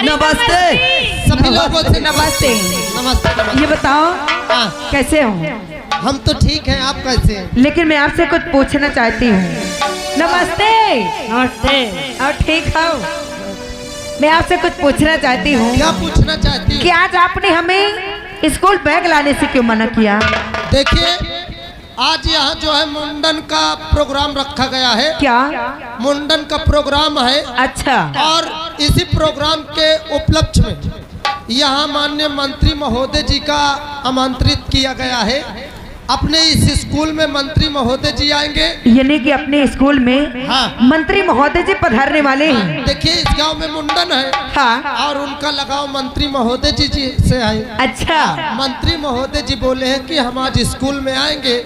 नमस्ते। सभी लोगों से नमस्ते। नमस्ते। ये बताओ हाँ, कैसे हो? हम तो ठीक हैं, आप कैसे हैं? लेकिन मैं आपसे कुछ पूछना चाहती हूँ। नमस्ते। नमस्ते। और ठीक हो? मैं आपसे कुछ पूछना चाहती हूँ क्या पूछना चाहती कि हैं? आज आपने हमें स्कूल बैग लाने से क्यों मना किया? देखिए, आज यहाँ जो है मुंडन का प्रोग्राम रखा गया है। क्या? मुंडन का प्रोग्राम है अच्छा। और इसी प्रोग्राम के उपलक्ष्य में यहाँ माननीय मंत्री महोदय जी का आमंत्रित किया गया है। अपने इस स्कूल में मंत्री महोदय जी आएंगे। यानी कि अपने स्कूल में हाँ। मंत्री महोदय जी पधारने वाले हैं। देखिए, इस गांव में मुंडन है हाँ। और उनका लगाव मंत्री महोदय जी से है। अच्छा। मंत्री महोदय जी बोले हैं कि हम आज स्कूल में आएंगे,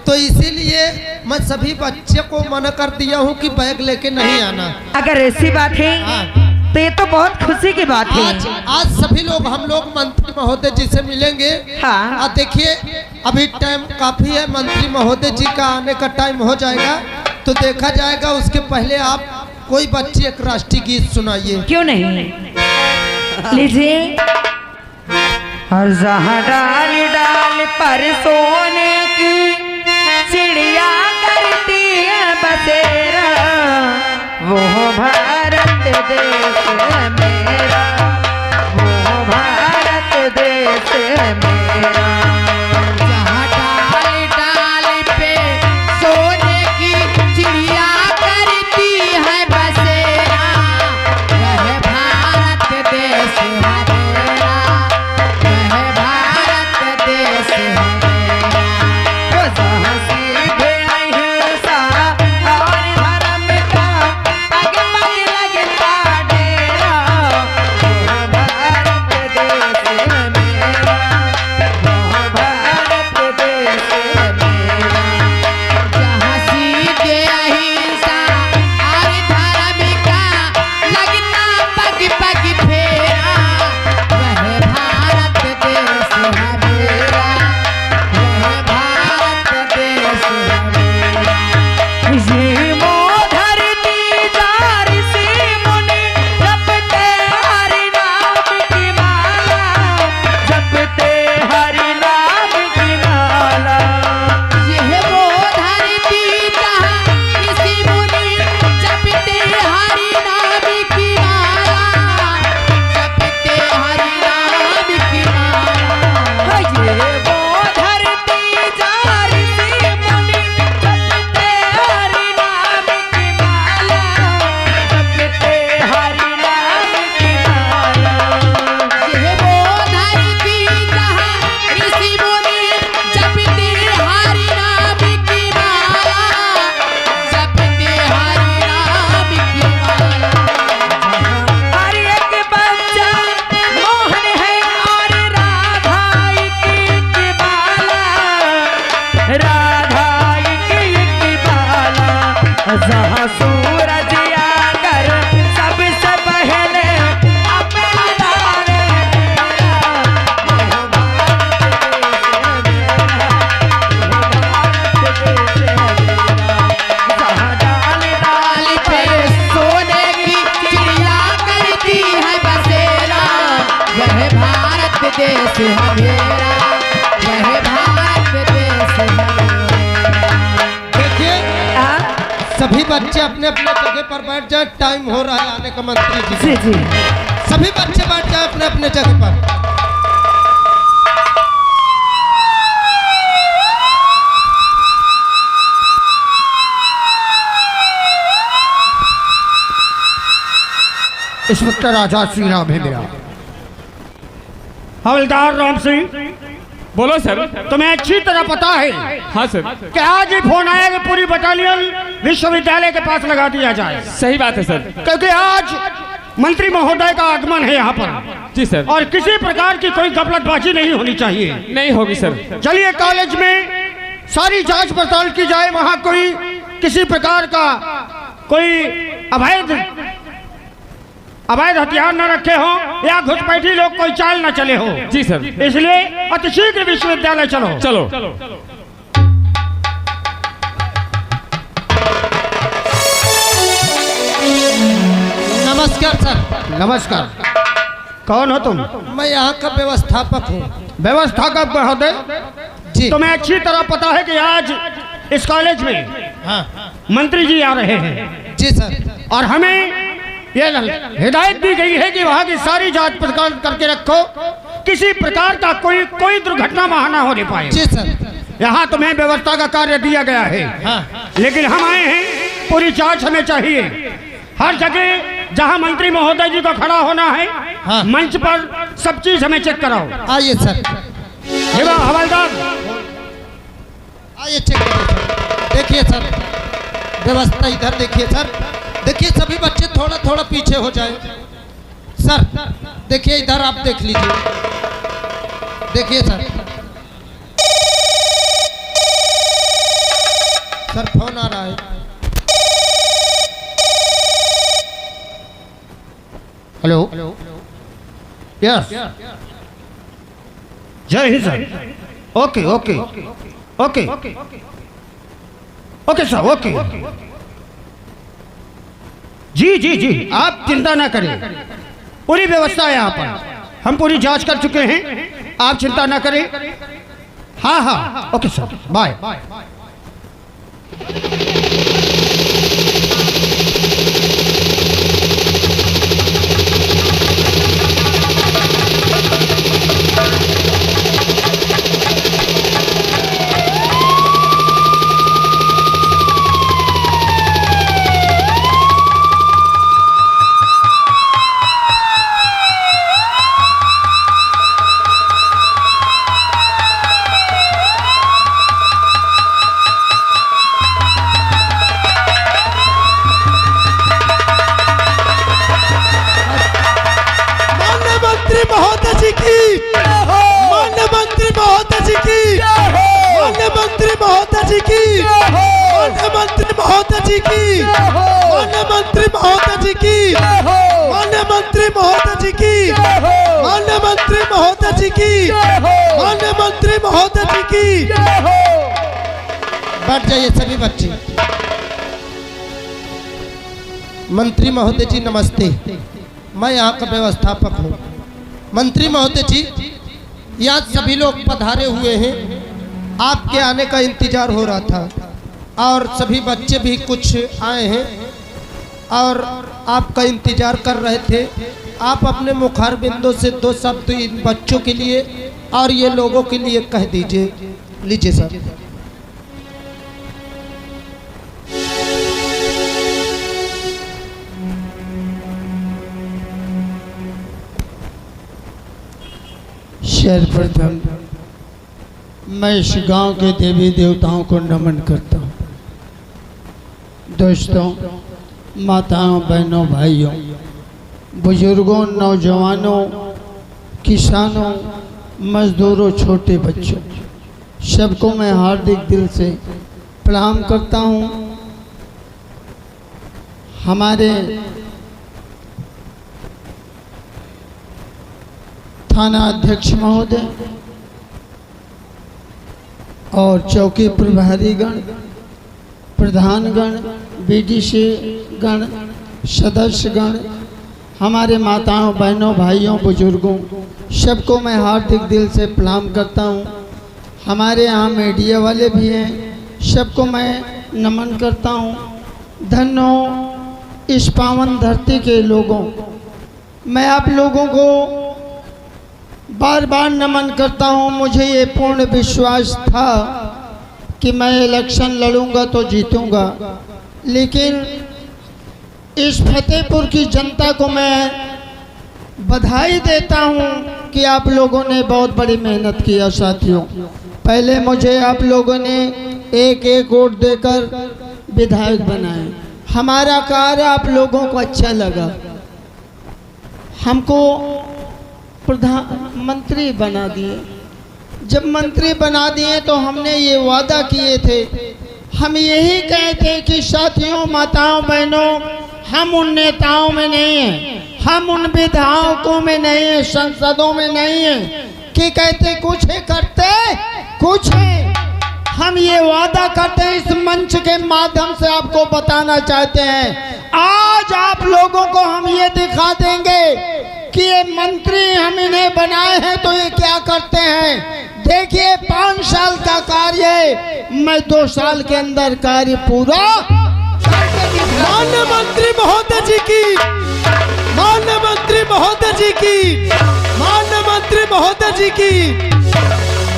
तो इसीलिए मैं सभी बच्चे को मना कर दिया हूं कि बैग लेके नहीं आना। अगर ऐसी बात है हाँ। तो ये तो बहुत खुशी की बात है। आज सभी लोग हम लोग मंत्री महोदय जी से मिलेंगे। हाँ। और देखिए, अभी टाइम काफी है, मंत्री महोदय जी का आने का टाइम हो जाएगा तो देखा जाएगा। उसके पहले आप कोई बच्चे एक राष्ट्रीय गीत सुनाइए। क्यों नहीं? लीजिए। हर जहाँ डाल डाल पर सोने की चिड़िया करती है बसेरा, वो भारत देश है मेरा, वो भारत देश है मेरा। जहाँ डाल डाल पे सोने की चिड़िया करती है बसेरा, वह भारत देश है मेरा, वह भारत देश है मेरा। वो जहाँ सीधे अहिंसा और धर्म का पग पग लगता डेरा, वो भारत देश है मेरा, वो भारत देश है मेरा। जहाँ सीधे अहिंसा और धर्म का लगता पग पग फेरा, वह भारत देश है मेरा, वह भारत देश है मेरा। ये वो धरती जार से मुनि जपते हरि नाम की माला, जपते हरि नाम की माला। यह वो धरती जहाँ ऋषि मुनि जपते हरि नाम की माला, जपते हरि नाम की माला। ये वो धरती जार से मुनि जपते हरि नाम की माला, जपते हरि नाम की माला। यह वो धरती जहाँ ऋषि मुनि जपते हरि नाम की माला, जपते हरि नाम की माला। हर एक बच्चा मोहन है और राधा की बाला, राधा की बाला। जहाँ सूरज आकर सबसे पहले अपना दाने मेरा, वो भारत देश है मेरा, जहाँ डाल डाल पे सोने की चिड़िया करती है बसेरा, वह भारत देश है मेरा, वह भारत देश है मेरा। देखिए, हाँ? सभी बच्चे अपने अपने जगह पर बैठ जाए, टाइम हो रहा है आने का मंत्री जी जी का। जी। सभी बच्चे बैठ जाए अपने अपने जगह पर। इंस्पेक्टर आजाद श्री राम है मेरा। हवलदार राम सिंह, बोलो सर। तुम्हें अच्छी तरह पता है हाँ सर, कि आज ही फोन आया कि पूरी बटालियन विश्वविद्यालय के पास लगा दिया जाए, सही बात है सर। क्योंकि आज मंत्री महोदय का आगमन है यहाँ पर जी सर। और किसी प्रकार की कोई गफलतबाजी नहीं होनी चाहिए। नहीं होगी सर। चलिए, कॉलेज में सारी जांच पड़ताल की जाए, वहाँ कोई किसी प्रकार का कोई अवैध हथियार न रखे हो या घुसपैठी लोग कोई चाल न चले हो। जी सर। इसलिए अतिशीघ्र विश्वविद्यालय चलो। चलो। नमस्कार सर। नमस्कार। कौन हो तुम? मैं यहाँ का व्यवस्थापक हूँ। व्यवस्थापक महोदय, जी तुम्हें अच्छी तरह पता है कि आज इस कॉलेज में हाँ मंत्री जी आ रहे हैं जी सर। और हमें यह हिदायत दी गई है कि वहाँ की सारी जांच पड़ताल करके रखो, किसी प्रकार का कोई दुर्घटना वहाँ ना होने पाए। जी सर। यहाँ तुम्हें व्यवस्था का कार्य दिया गया है, लेकिन हम आए हैं, पूरी जांच हमें चाहिए। हर जगह जहाँ मंत्री महोदय जी को खड़ा होना है, मंच पर सब चीज हमें चेक कराओ। आइए सर। हवलदार आइए चेक करिए सर। देखिए सर, व्यवस्था इधर देखिए सर। देखिए सभी बच्चे थोड़ा थोड़ा पीछे हो जाए सर। देखिए इधर आप देख लीजिए। देखिए सर, सर फोन आ रहा है। हेलो, यस, जय हिंद sir. Okay okay okay okay sir, okay. जी जी जी, आप चिंता ना करें, पूरी व्यवस्था है यहाँ पर। हम पूरी जांच कर चुके हैं, आप चिंता ना करें। हाँ हाँ, ओके सर, बाय। बैठ जाइए सभी बच्चे। मंत्री महोदय जी नमस्ते। मैं यहाँ का व्यवस्थापक हूँ। मंत्री महोदय जी, यहाँ सभी लोग पधारे हुए हैं, आपके आने का इंतजार हो रहा था और सभी बच्चे भी कुछ आए हैं और आपका इंतजार कर रहे थे। आप अपने मुखार बिंदु से 2 शब्द इन बच्चों के लिए और ये लोगों के लिए कह दीजिए। लीजिए सर। सर्वप्रथम मैं इस गांव के देवी देवताओं को नमन करता हूं। दोस्तों, माताओं, बहनों, भाइयों, बुजुर्गों, नौजवानों, किसानों, मजदूरों, छोटे बच्चों, सबको मैं हार्दिक दिल से प्रणाम करता हूं। हमारे थाना अध्यक्ष महोदय और चौकी प्रभारीगण, प्रधानगण, बीडीसी गण, सदस्यगण, हमारे माताओं, बहनों, भाइयों, बुजुर्गों, सबको मैं हार्दिक दिल से प्रणाम करता हूं। हमारे यहाँ मीडिया वाले भी हैं, सबको मैं नमन करता हूं। धन्य हो इस पावन धरती के लोगों। मैं आप लोगों को बार बार नमन करता हूं। मुझे ये पूर्ण विश्वास था कि मैं इलेक्शन लड़ूंगा तो जीतूंगा, लेकिन इस फतेहपुर की जनता को मैं बधाई देता हूं कि आप लोगों ने बहुत बड़ी मेहनत किया। साथियों, पहले मुझे आप लोगों ने एक वोट देकर विधायक बनाए। हमारा कार्य आप लोगों को अच्छा लगा, हमको प्रधानमंत्री बना दिए। जब मंत्री बना दिए तो हमने ये वादा किए थे, हम यही कहे थे कि साथियों, माताओं, बहनों, हम उन नेताओं में नहीं हैं, हम उन विधायकों में नहीं हैं, संसदों में नहीं हैं कि कहते कुछ है करते कुछ है। हम ये वादा करते हैं, इस मंच के माध्यम से आपको बताना चाहते हैं, आज आप लोगों को हम ये दिखा देंगे कि ये मंत्री हम इन्हें बनाए हैं तो ये क्या करते हैं। देखिए 5 साल का कार्य है, मैं 2 साल के अंदर कार्य पूरा माननीय मंत्री महोदय जी की, माननीय मंत्री महोदय जी की, माननीय मंत्री महोदय जी की।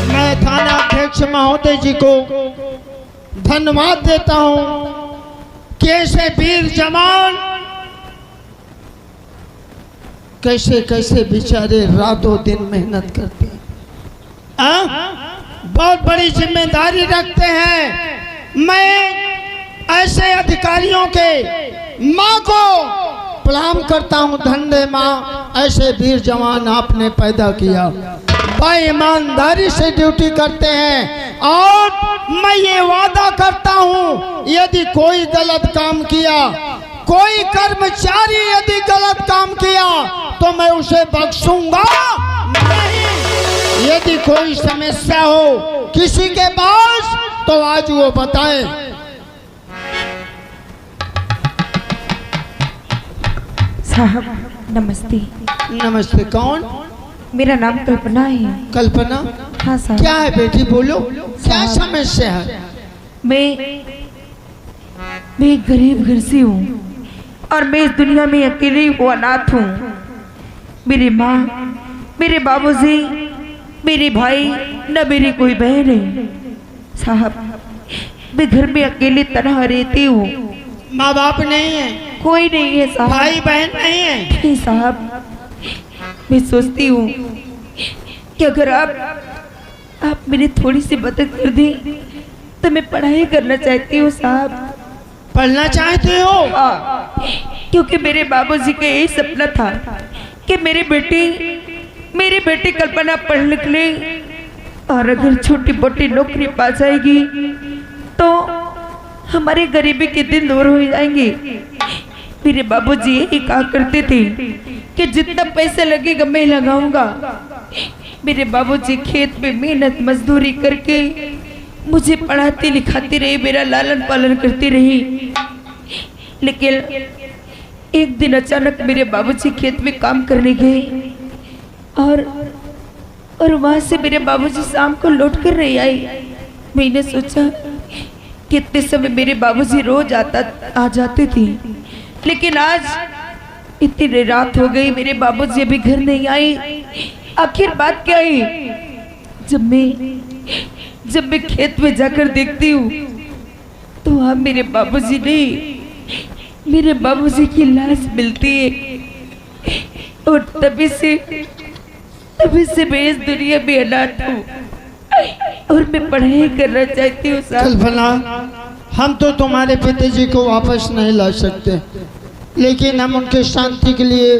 मैं थाना अध्यक्ष महोदय जी को धन्यवाद देता हूं कि ऐसे वीर जवान कैसे कैसे बेचारे रातों दिन मेहनत करते हैं, बहुत बड़ी जिम्मेदारी रखते हैं। मैं ऐसे अधिकारियों के माँ को प्रणाम करता हूँ। धन्य माँ, ऐसे वीर जवान आपने पैदा किया, भाई ईमानदारी से ड्यूटी करते हैं। और मैं ये वादा करता हूँ यदि कोई गलत काम किया, कोई कर्मचारी यदि गलत काम किया तो मैं उसे बख्शूंगा नहीं। यदि कोई समस्या हो किसी के पास तो आज वो बताए। साहब नमस्ते। नमस्ते। कौन? मेरा नाम कल्पना है। कल्पना? हाँ साहब। क्या है बेटी, बोलो क्या समस्या है? मैं एक गरीब घर से हूँ और मैं इस दुनिया में अकेली हूँ, अनाथ हूँ। मेरी माँ, मेरे बाबूजी, मेरे भाई, न मेरी कोई बहन है। साहब मैं घर में अकेली तनहा रहती हूँ। माँ बाप नहीं है? कोई नहीं है साहब। भाई बहन नहीं है? नहीं साहब। मैं सोचती हूँ कि अगर आप मेरी थोड़ी सी मदद कर दें तो मैं पढ़ाई करना चाहती हूँ साहब। पढ़ना चाहते हो? क्योंकि मेरे बाबूजी का यही सपना था कि मेरी बेटी कल्पना पढ़ लिख ले और अगर छोटी मोटी नौकरी पा जाएगी तो हमारे गरीबी के दिन दूर हो जाएंगे। मेरे बाबूजी यही कहा करते थे कि जितना पैसा लगेगा मैं लगाऊंगा। मेरे बाबूजी खेत में मेहनत मजदूरी करके मुझे पढ़ाती लिखाती रही, मेरा लालन पालन करती रही। लेकिन एक दिन अचानक मेरे बाबूजी खेत में काम करने गए और वहां से मेरे बाबूजी शाम को लौट कर नहीं आए। मैंने सोचा कितने समय मेरे बाबूजी रोज आ जाते थे, लेकिन आज इतनी रात हो गई मेरे बाबूजी अभी घर नहीं आए। आखिर बात क्या है? जब मैं खेत में जाकर देखती हूँ तो वहाँ मेरे बाबूजी नहीं, मेरे बाबूजी की लाश मिलती है। और तभी से मैं इस दुनिया में अनाथ हूँ और मैं पढ़ाई करना चाहती हूँ साहब। कल्पना, हम तो तुम्हारे पिताजी को वापस नहीं ला सकते, लेकिन हम उनके शांति के लिए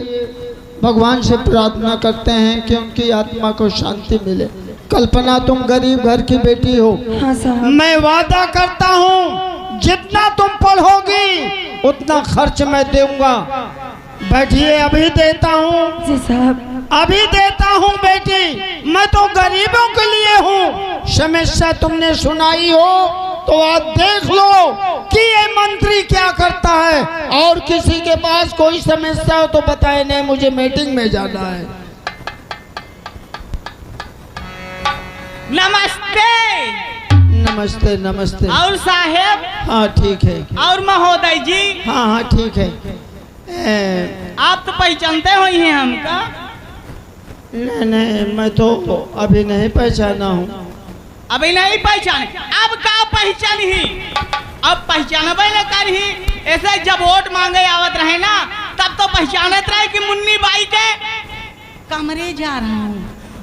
भगवान से प्रार्थना करते हैं कि उनकी आत्मा को शांति मिले। कल्पना, तुम गरीब घर की बेटी हो। हाँ साहब। मैं वादा करता हूँ जितना तुम पढ़ोगी उतना खर्च मैं दूंगा। बैठिए, अभी देता हूँ। जी साहब। अभी देता हूँ बेटी, मैं तो गरीबों के लिए हूँ। समस्या तुमने सुनाई हो तो आज देख लो कि ये मंत्री क्या करता है। और किसी के पास कोई समस्या हो तो बताए, नहीं मुझे मीटिंग में जाना है। नमस्ते। नमस्ते। नमस्ते। और साहेब? हाँ ठीक है। और महोदय जी? हाँ हाँ ठीक है। आप तो पहचानते हो ही हैं हमका? नहीं, मैं तो अभी नहीं पहचाना हूँ। अभी नहीं पहचाने? अब का पहचान ही? अब पहचानबे न कर ही। ऐसे जब वोट मांगे आवत रहे ना तब तो पहचानत रहे कि मुन्नी बाई के कमरे जा रहा हूँ,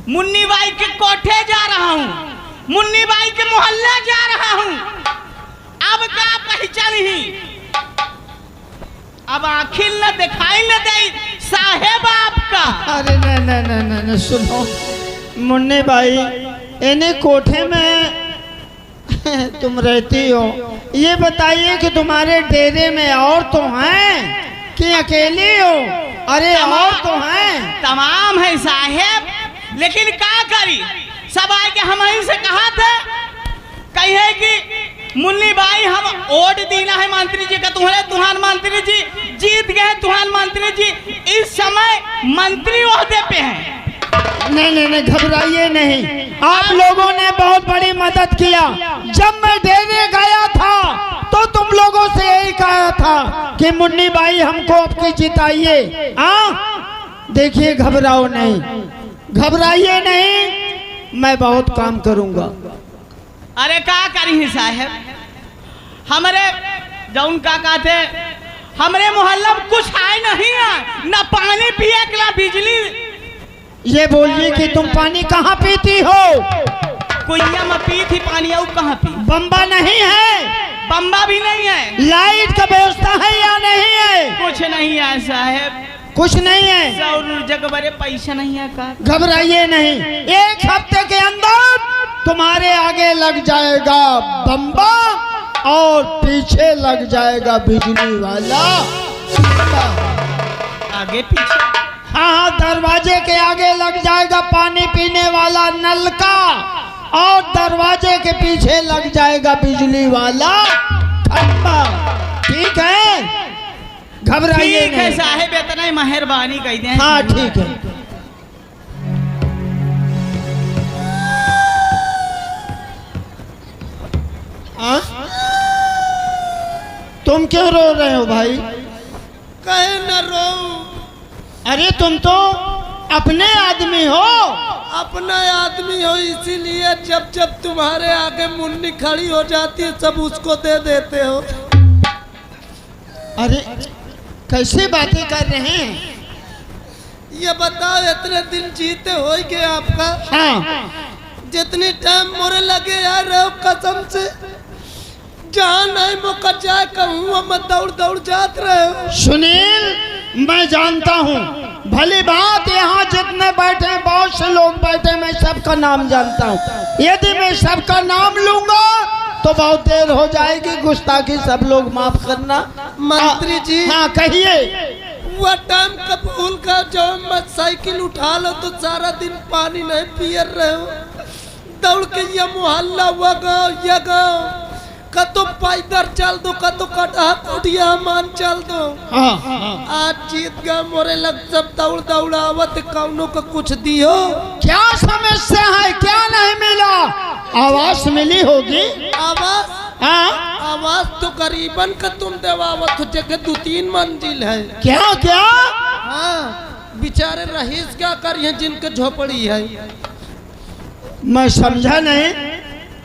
मुन्नी बाई के कोठे जा रहा हूँ, मुन्नी बाई के मोहल्ले जा रहा हूँ। अब का पहचान ही? अब आखिर न दिखाई न दे साहेब आपका। अरे नहीं, सुनो मुन्नी भाई, इन्हें कोठे में तुम रहती हो। ये बताइए कि तुम्हारे डेरे में और तो हैं कि अकेली हो? अरे और तो हैं। तमाम है साहेब, लेकिन क्या करी, सब आके हम ही से कहा थे कहे मुन्नी भाई हम वोट दीना है मंत्री जी का तुम्हारे तुहान मंत्री जी जीत गए तुहान मंत्री जी इस समय मंत्री ओहदे पे हैं। नहीं, घबराइए नहीं। आप लोगों ने बहुत बड़ी मदद किया। जब मैं डेरे गया था तो तुम लोगों से यही कहा था कि मुन्नी भाई हमको आपकी जिताइए। देखिए, घबराओ नहीं, घबराइए नहीं, मैं बहुत काम करूंगा। अरे का करी साहब, हमारे जौन का कहते हमारे मोहल्ला में कुछ है नहीं है, ना पानी पिए ना बिजली। ये बोलिए कि तुम पानी कहाँ पीती हो? कुइया में पी थी पानी, और कहाँ पी? बम्बा नहीं है? बम्बा भी नहीं है। लाइट का व्यवस्था है या नहीं है? कुछ नहीं है साहब, कुछ नहीं है। सौर ऊर्जा के बारे पैसा नहीं है का। घबराइए नहीं, एक हफ्ते के अंदर तुम्हारे आगे लग जाएगा बम्बा और पीछे लग जाएगा बिजली वाला। आगे पीछे? हाँ, दरवाजे के आगे लग जाएगा पानी पीने वाला नल का और दरवाजे के पीछे लग जाएगा बिजली वाला खंबा। ठीक है, घबराइए ठीक है साहब, इतना ही मेहरबानी कर दें। हाँ ठीक है। तुम क्यों रो रहे हो भाई? कहे न रो। अरे तुम तो अपने आदमी हो। अपना आदमी हो, इसीलिए जब जब तुम्हारे आगे मुन्नी खड़ी हो जाती है सब उसको दे देते हो। अरे कैसे बातें कर रहे हैं? ये बताओ, इतने दिन जीते हो गए आपका? हाँ। जितनी टाइम मोरे लगे यार रहो, कसम से जहाँ नहीं मौका जाए कहूँ मैं दौड़ दौड़ जात रहे हो। सुनील, मैं जानता हूँ भली बात, यहाँ जितने बैठे बहुत से लोग बैठे, मैं सबका नाम जानता हूँ। यदि मैं सबका नाम लूंगा तो बहुत देर हो जाएगी, गुस्ताखी सब लोग माफ करना। मंत्री जी। हाँ कहिए। वो टाइम कब भूल कर जाओ, मैं साइकिल उठा लो तो सारा दिन पानी नहीं पिए रहे हो। दौड़ के ये मोहल्ला हुआ गाँव, ये गाँव कतो पैदल चल दो, कतो कटा कुटिया मान चल दो। आज जीत गए मोरे लग सब दौड़ दौड़ आवत, कौनों को कुछ दियो। क्या समस्या है? क्या नहीं मिला? आवाज मिली होगी। आवाज? हाँ, आवाज तो करीबन का तुम देवावत हो, जगह 2-3 मंजिल है। क्या क्या? हाँ, बेचारे रहीस क्या करिए जिनके झोपड़ी है। मैं समझा नहीं।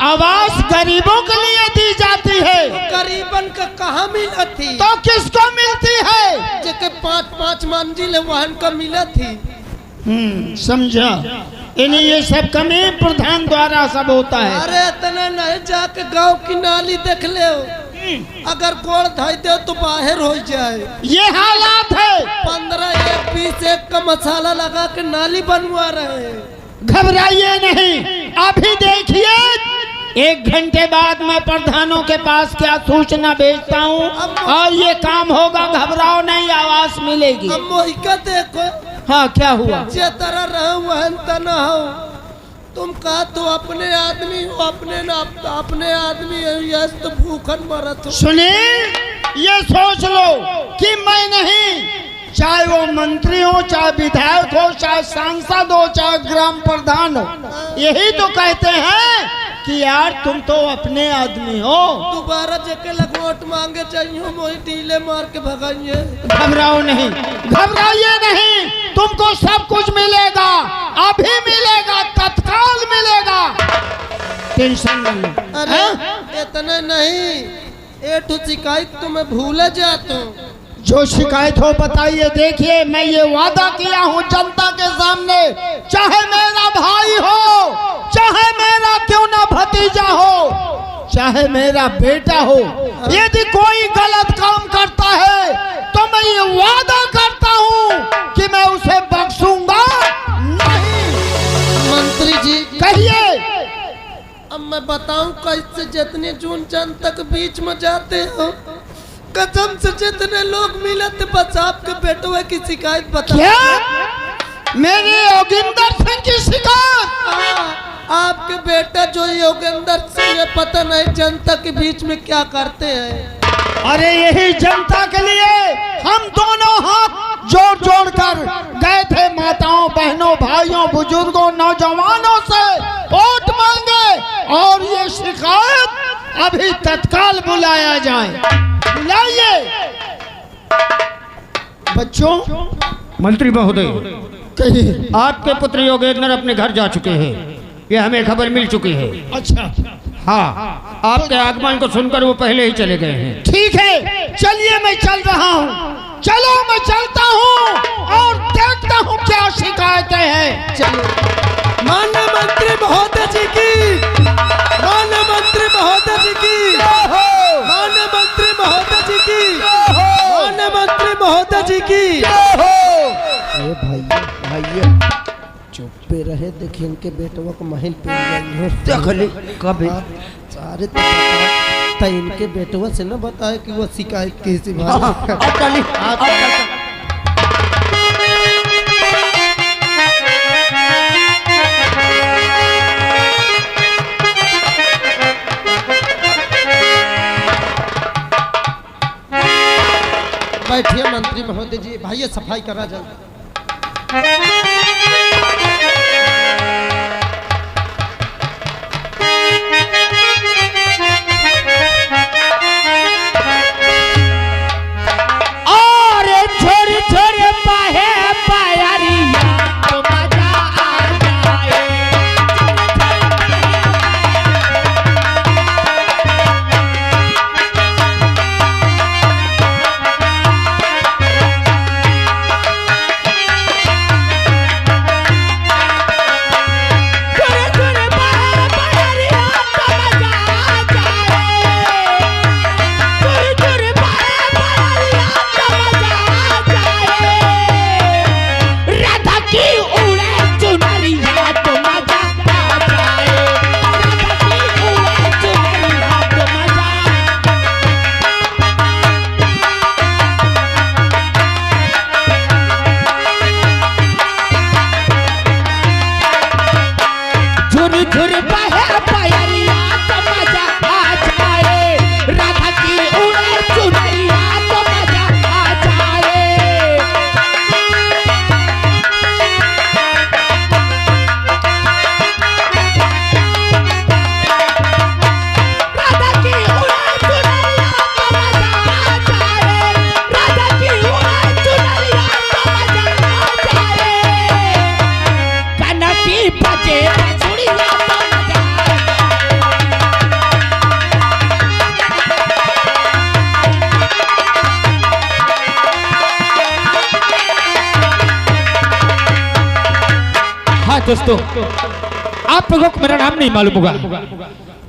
आवाज गरीबों के लिए दी जाती है। गरीबन का कहाँ मिला थी? तो किसको मिलती है? जगह 5-5 मंजिल है वहन का मिला थी। समझा। इन्हें ये सब कमी प्रधान द्वारा सब होता है। अरे इतना नहीं, जाके गांव की नाली देख ले, अगर गोड़ धाई दे तो बाहर हो जाए। ये हालात है। 15-20 का मसाला लगा के नाली बनवा रहे हैं। घबराइए नहीं, अभी देखिए 1 घंटे बाद मैं प्रधानों के पास क्या सूचना भेजता हूँ और ये काम होगा। घबराओ नहीं, आवाज मिलेगी। अब मोहिका देखो। हाँ, क्या हुआ? जे तरह रहो वहन तना हो। तुम कहा तो अपने आदमी हो, अपने आदमी हो, यस तो भूखन मरत हो। सुनील, ये सोच लो कि मैं नहीं, चाहे वो मंत्री हो, चाहे विधायक हो, चाहे सांसद हो, चाहे ग्राम प्रधान हो, यही तो कहते हैं कि यार तुम तो अपने आदमी हो। दोबारा जके लग वोट मांगे चाहिए, मोही ढीले मार के भगाइए। घबराओ नहीं, घबराइए नहीं, तुमको सब कुछ मिलेगा, अभी मिलेगा, तत्काल मिलेगा, टेंशन न लो। अरे इतना नहीं, एक शिकायत तो मैं भूल जाता हूँ। जो शिकायत हो बताइए। देखिए, मैं ये वादा किया हूँ जनता के सामने, चाहे मेरा भाई हो, चाहे मेरा क्यों ना भतीजा हो, चाहे मेरा बेटा हो, यदि कोई गलत काम करता है तो मैं ये वादा करता हूँ कि मैं उसे बख्शूंगा नहीं। मंत्री जी कहिए। अब मैं बताऊं कैसे? जितने जून चंद तक बीच में जाते हो, कसम से जितने लोग मिले थे बस आपके बेटुआ की शिकायत बता। क्या? मेरे योगिंदर सिंह की शिकायत? आपके बेटा जो योगेंद्र सिंह है, पता नहीं जनता के बीच में क्या करते हैं। अरे यही जनता के लिए हम दोनों हाथ जोड़ जोड़ कर गए थे माताओं, बहनों, भाइयों, बुजुर्गों, नौजवानों से वोट मांगे, और ये शिकायत अभी तत्काल बुलाया जाए। बुलाइए बच्चों। मंत्री महोदय, कहिए। आपके पुत्र योगेंद्र अपने घर जा चुके हैं, ये हमें खबर मिल चुकी है। अच्छा, हाँ, आपके आगमन को सुनकर वो पहले ही चले गए हैं। ठीक है, चलिए मैं चल रहा हूँ। चलो मैं चलता हूँ और देखता हूँ क्या शिकायतें हैं। चलिए। माननीय मंत्री महोदय जी की, माननीय मंत्री महोदय जी की, माननीय मंत्री महोदय जी की, माननीय मंत्री महोदय जी की। ये भाई चुप पे रहे, देखिए इनके बेटवा को महल पे कब सारे तो इनके बेटवा से न बताए कि वो शिकायत कैसे बैठिए मंत्री महोदय जी। भाई ये सफाई करा जल्दी। दोस्तों, आप लोगों को मेरा नाम नहीं मालूम होगा,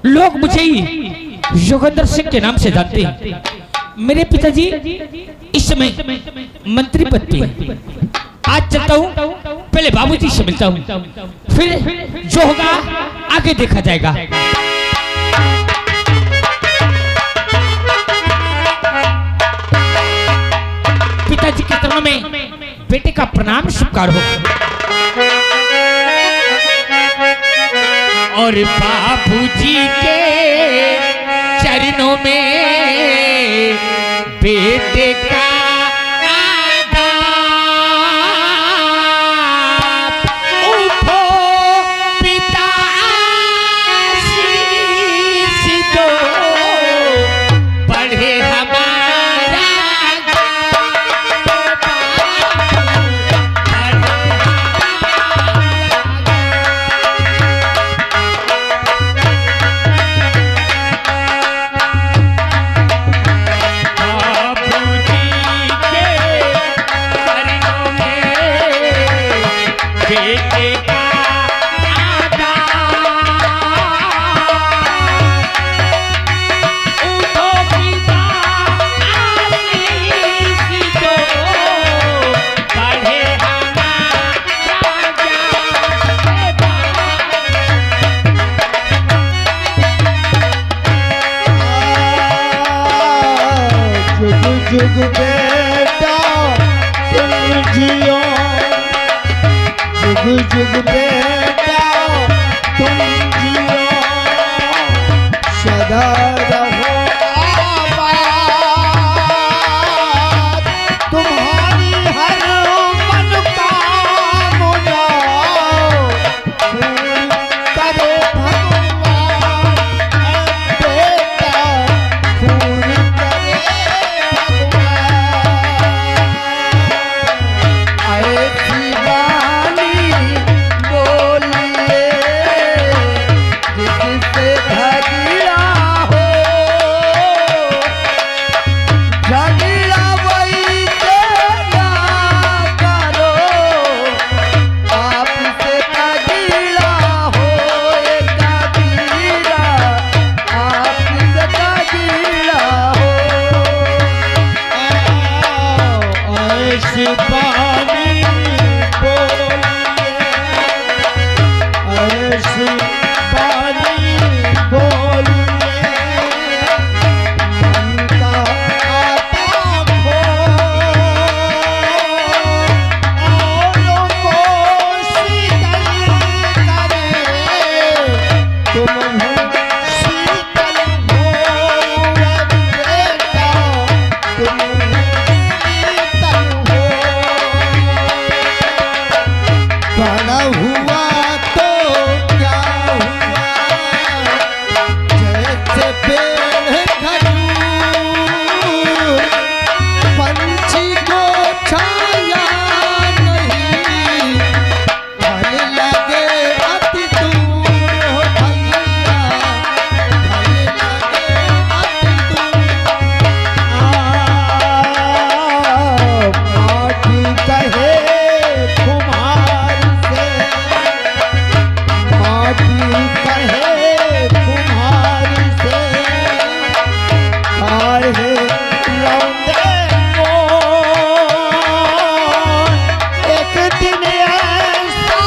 लोग मुझे योगेंद्र सिंह के नाम से जानते हैं। मेरे पिताजी इस समय मंत्री पद पे हैं। आज चलता हूँ, पहले बाबूजी से मिलता हूँ, फिर जो होगा आगे देखा जाएगा। पिताजी के चरणों में बेटे का प्रणाम स्वीकार होगा। और बाबूजी के चरणों में बेटे का उठो पिता आशीष दो, पढ़े हमारा जुग बेटा तुम जियो, जुग जुग बेटा तुम जियो सदा रहो आबाद, तुम्हारी हर मनोकामना पूरी करे भगवान। बेटा पूरी करे भगवान। ऐसी वाणी बोलिए जिससे झगड़ा हो, झगड़ा वही से ना करो, आपसे झगड़ा हो कबीरा, आपसे झगड़ा हो। ऐसी वाणी बोलिए, ऐसी वाणी बोलिए, मन का आता खो, औरों को शीतल करे, तुम हो शीतल हो बेटा, तुम हो शीतल हो। बड़ा हुआ तो क्या हुआ, जैसे पेड़ खजूर, पंछी को छाया नहीं, फल लगे अति दूर हो भैया, फल लगे अति दूर। माटी कहे कुम्हार से, माटी कहे कुम्हार से, आए लौंडे मोर, एक दिन ऐसा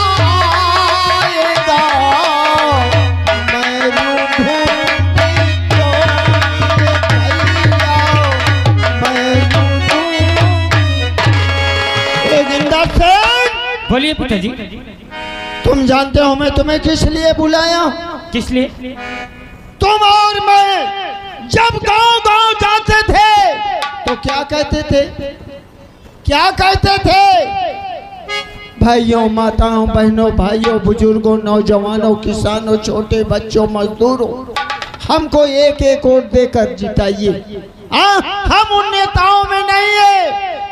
आएगा, मैं रूठूंगी क्यों भैया, मैं रूठूंगी। जोगिंदर सिंह, बोलिए पिताजी। तुम जानते हो मैं तुम्हें किस लिए बुलाया? किस लिए? तुम और मैं जब गांव-गांव जाते थे तो क्या कहते थे? क्या कहते थे? भाइयों, माताओं, बहनों, भाइयों, बुजुर्गों, नौजवानों, किसानों, छोटे बच्चों, मजदूरों, हमको एक एक वोट देकर जिताइए। हम उन नेताओं में नहीं है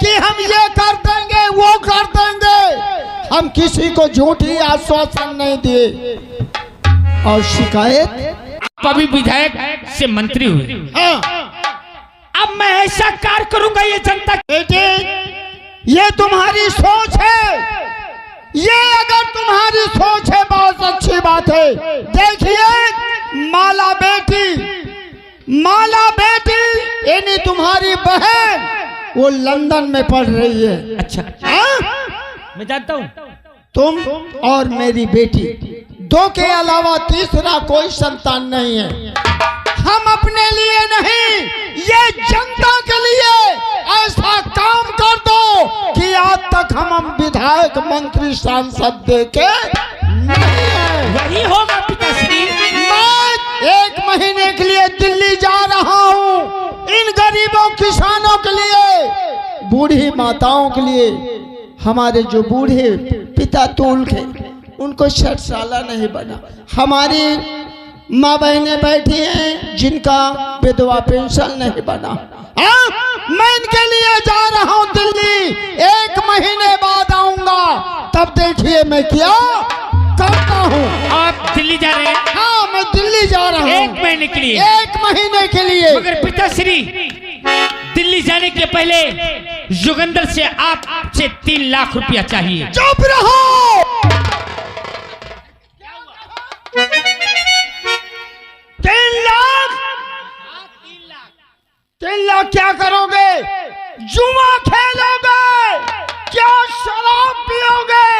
कि हम ये कर देंगे वो कर देंगे, हम किसी को झूठी आश्वासन नहीं दिए। और शिकायत, आप अभी विधायक से मंत्री हुए, हाँ, अब मैं ऐसा कार्य करूंगा ये जनता। बेटे, ये तुम्हारी सोच है, ये अगर तुम्हारी सोच है बहुत अच्छी बात है। देखिए, माला बेटी यानी तुम्हारी बहन, वो लंदन में पढ़ रही है। अच्छा, हाँ? मैं जानता हूँ। तुम और मेरी बेटी, दो के अलावा तीसरा कोई संतान नहीं है। हम अपने लिए नहीं, ये जनता के लिए ऐसा काम कर दो कि आज तक हम विधायक, मंत्री, सांसद देके नहीं है। वही होगा पिताश्री। मैं 1 महीने के लिए दिल्ली जा रहा हूँ, इन गरीबों किसानों के लिए, बूढ़ी माताओं के लिए। हमारे जो बूढ़े पिता तूल थे, उनको 60 साल नहीं बना। हमारी माँ बहनें बैठी हैं जिनका विधवा पेंशन नहीं बना। मैं इनके लिए जा रहा हूँ दिल्ली, 1 महीने बाद आऊंगा, तब देखिए मैं क्या करता हूँ। आप दिल्ली जा रहे हैं? हाँ, मैं दिल्ली जा रहा हूँ 1 महीने के लिए। 1 महीने के लिए। मगर पिताश्री, दिल्ली जाने के पहले जोगिंदर से आपसे 3 लाख रुपया चाहिए। चुप रहो। 3 लाख? 3 लाख क्या करोगे? जुआ खेलोगे? क्या शराब पियोगे?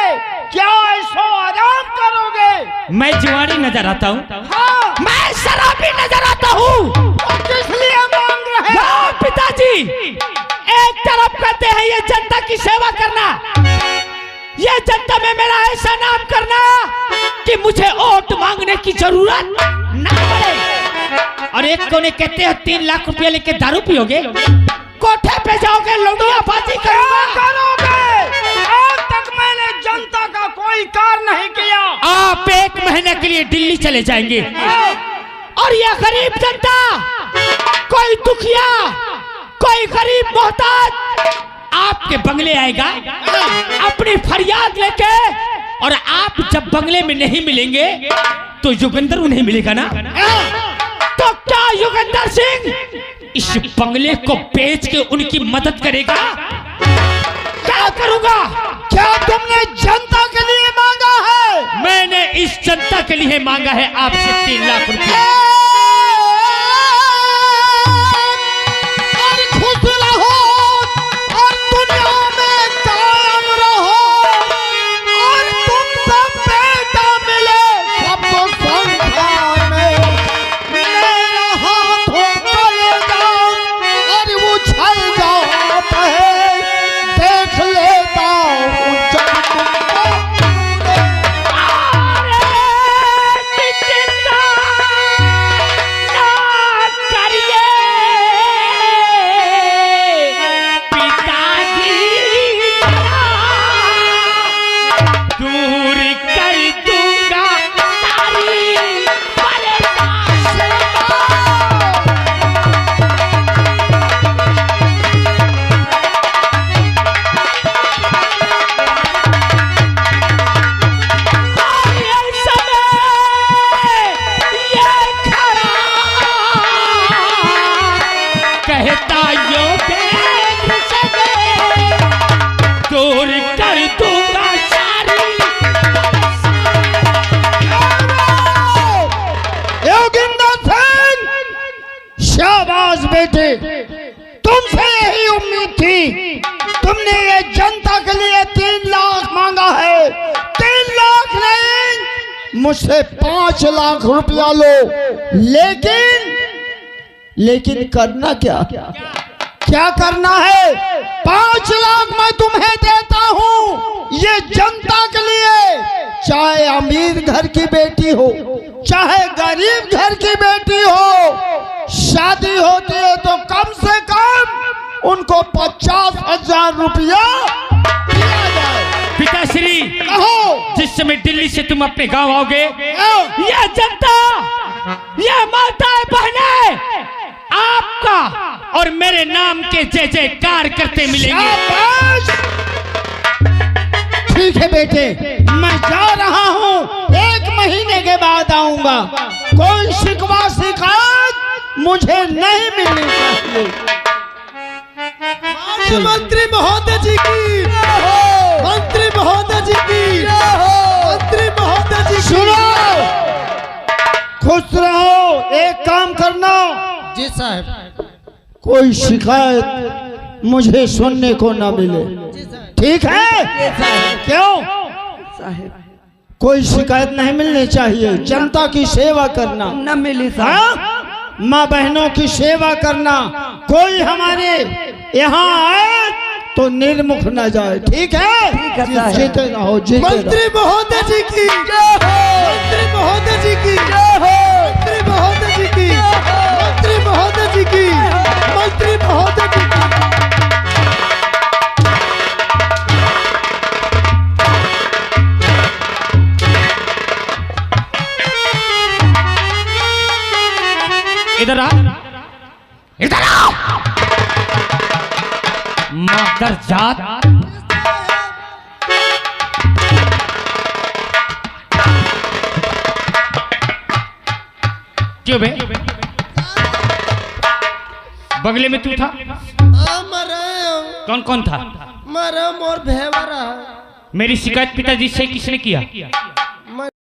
क्या ऐशो आराम करोगे? मैं जुआरी नजर आता हूँ। हाँ, मैं शराबी नजर आता हूँ। तो किस लिए मांग रहे? हाँ पिताजी, एक तरफ कहते हैं ये जनता की सेवा करना, ये जनता में मेरा ऐसा नाम करना कि मुझे वोट मांग जरूरत ना पड़े। और एक कोने कहते हो 3 लाख रुपया लेके दारू पियोगे, कोठे पे जाओगे, लौंडिया बाजी करोगे। आज तक मैंने जनता का कोई कार्य नहीं किया। आप 1 महीने के लिए दिल्ली चले जाएंगे और यह गरीब जनता, कोई दुखिया, कोई गरीब मोहताज आपके बंगले आएगा अपनी फरियाद लेके, और आप जब बंगले में नहीं मिलेंगे तो युगेंद्र उन्हें मिलेगा ना। तो क्या युगेंद्र सिंह इस बंगले को बेच के उनकी मदद करेगा? क्या करूंगा? क्या तुमने जनता के लिए मांगा है? मैंने इस जनता के लिए मांगा है आपसे 3 लाख रुपया। बेटे, तुमसे यही उम्मीद थी। तुमने ये जनता के लिए 3 लाख मांगा है। 3 लाख नहीं, मुझसे 5 लाख रुपया लो। लेकिन करना क्या करना है? 5 लाख मैं तुम्हें देता हूँ ये जनता के लिए, चाहे अमीर घर की बेटी हो, चाहे गरीब घर की बेटी हो। शादी होती है तो कम से कम उनको 50,000 रुपया दिया जाए। पिताश्री, कहो। जिस समय दिल्ली से तुम अपने गांव आओगे, यह जनता, यह माताएं बहनें आपका और मेरे नाम के जय जयकार करते मिलेंगे। ठीक है बेटे, मैं जा रहा हूँ, 1 महीने के बाद आऊंगा। कोई शिकवा शिकायत मुझे नहीं मिलनी चाहिए। मंत्री महोदय जी की, मंत्री महोदय जी की, मंत्री महोदय जी की। सुनो, खुश रहो। एक काम करना। जी साहब। कोई शिकायत मुझे सुनने को ना मिले, ठीक है? क्यों? कोई शिकायत नहीं मिलनी चाहिए। जनता की सेवा करना न मिली हाँ? माँ बहनों की सेवा करना। कोई हमारे यहाँ आए तो निर्मुख न जाए, ठीक है? जीते रहो, जीते रहो। मंत्री महोदय जी की, मंत्री महोदय जी की, मंत्री महोदय जी की, मंत्री महोदय जी की, मंत्री महोदय जी की। इधर आ, इधर आओ। मादर जात, क्यों बे? बगले में तू था? कौन कौन था? मरम और भेवरा। मेरी शिकायत पिताजी से किसने किया?